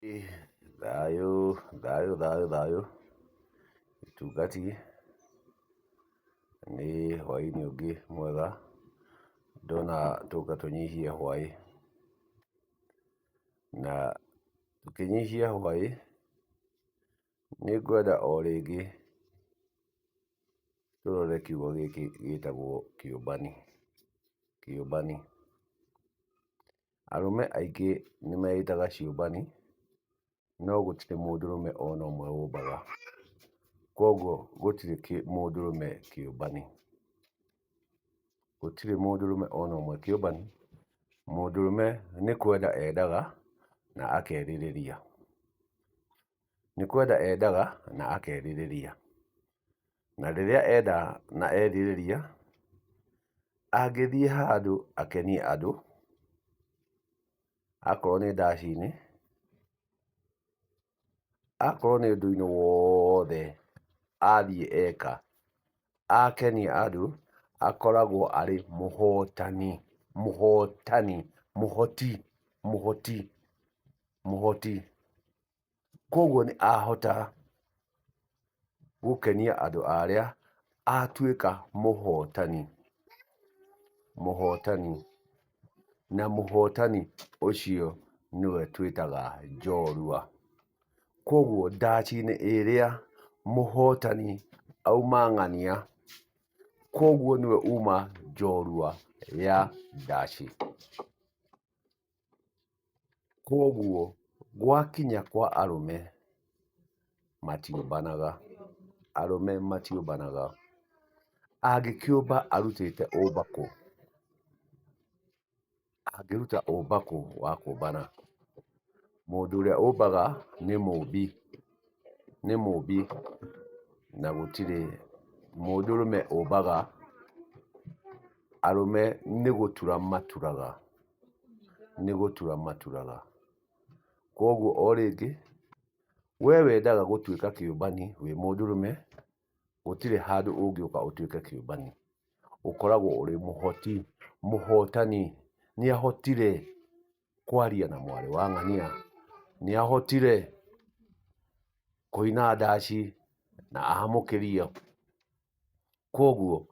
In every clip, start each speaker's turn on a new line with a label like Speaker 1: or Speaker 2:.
Speaker 1: Thayũ, thayũ, thayũ, thayũ, itungati, nĩ hwainĩ ũngĩ mwega, ndona tũka tũnyihie hwaĩ, na tũkĩnyihia hwaĩ, nĩ ngwenda o rĩngĩ tũrore kiugo gĩkĩ gĩtagwo kĩũmbani, kĩũmbani. Arũme aingĩ nĩ meĩtaga ciũmbani, no gũtirĩ mũndũrũme ona ũmwe ũmbaga, koguo gũtirĩ mũndũrũme kĩũmbani, gũtirĩ mũndũrũme ona ũmwe kĩũmbani. Mũndũrũme nĩ kwenda endaga na akerirĩria, nĩ kwenda endaga na akerirĩria, na rĩrĩa enda na erirĩria, angĩthiĩ handũ akenie andũ, akorwo nĩ ndaci-inĩ, akorwo nĩ ũndũ-inĩ wothe athiĩ eka, akenia andũ, akoragwo arĩ mũhotani, mũhotani, mũhoti, mũhoti, mũhoti. Koguo nĩ ahota gũkenia andũ arĩa atuĩka mũhotani, mũhotani, na mũhotani ũcio nĩwe twĩtaga njorua. Koguo ndaci-inĩ ĩrĩa mũhotani auma ng'ania, koguo nĩwe uma njorua ya ndaci. Koguo gwakinya kwa arũme matiũmbanaga, arũme matiũmbanaga, angĩkĩũmba arutĩte ũmba kũ? Angĩruta ũmba kũ wa kũmbana? Mũndũ ũrĩa ũmbaga nĩ mũmbi, nĩ mũmbi, na gũtirĩ mũndũrũme ũmbaga. Arũme nĩ gũtura maturaga, nĩ gũtura maturaga. Koguo o rĩngĩ, we wendaga gũtuĩka kĩũmbani wĩ mũndũrũme, gũtirĩ handũ ũngĩũka ũtuĩke kĩũmbani, ũkoragwo ũrĩ mũhoti, mũhotani. Nĩ ahotire kwaria na mwarĩ wa ng'ania, nĩ ahotire kũina ndaci na amũkĩrio. Koguo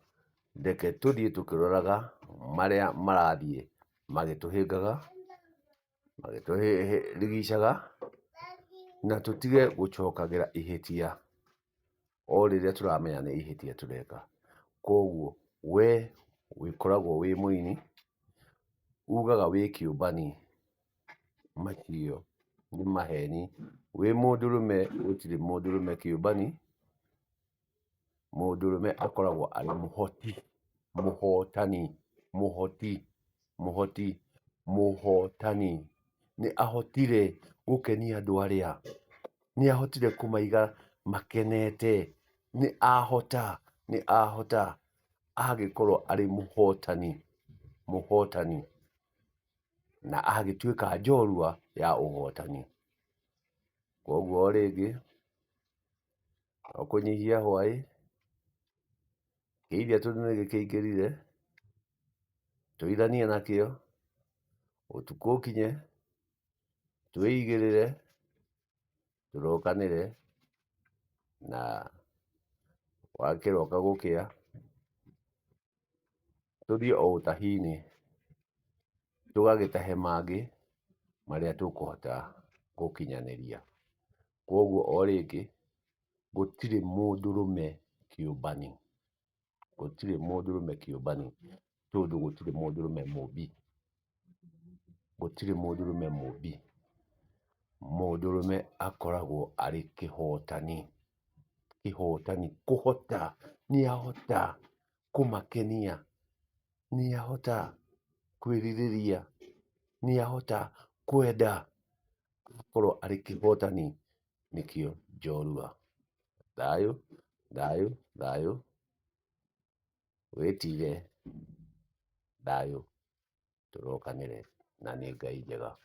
Speaker 1: reke tũthiĩ tũkĩroraga marĩa marathiĩ magĩtũhĩngaga, magĩtũrigicaga, na tũtige gũcokagĩra ihĩtia o rĩrĩa tũramenya nĩ ihĩtia tũreka. Koguo we wĩkoragwo wĩ mũini, ugaga wĩ kĩũmbani, macio nĩ maheni. Wĩ mũndũrũme gũtirĩ mũndũrũme kĩũmbani, mũndũrũme akoragwo arĩ mũhoti, mũhotani, mũhoti, mũhoti, mũhotani. Nĩ ahotire gũkenia andũ arĩa, nĩ ahotire kũmaiga makenete, nĩ ahota, nĩ ahota, agĩkorwo arĩ mũhotani, mũhotani, na agĩtuĩka njorua ya ũhotani. Koguo o rĩngĩ, o kũnyihia hwaĩ, kĩiria tondũ nĩ gĩkĩingĩrire, tũiranie nakĩo, ũtukũ ũkinye, twĩigĩrĩre, tũrokanĩre, na wakĩroka gũkĩa, tũthiĩ o ũtahi-inĩ, tũgagĩtahe mangĩ marĩa tũkũhota gũkinyanĩria. Koguo o rĩngĩ, gũtirĩ mũndũrũme kĩũmbani, gũtirĩ mũndũrũme kĩũmbani, tondũ gũtirĩ mũndũrũme mũmbi, gũtirĩ mũndũrũme mũmbi. Mũndũrũme akoragwo arĩ kĩhotani, kĩhotani, kũhota, nĩ ahota kũmakenia, nĩ ahota kwĩrirĩria, nĩ ahota kwenda, akorwo arĩ kĩhotani, nĩkĩo njorua. Thayũ, thayũ, thayũ, wĩtire thayũ, tũrokanĩre, na nĩ Ngai njega.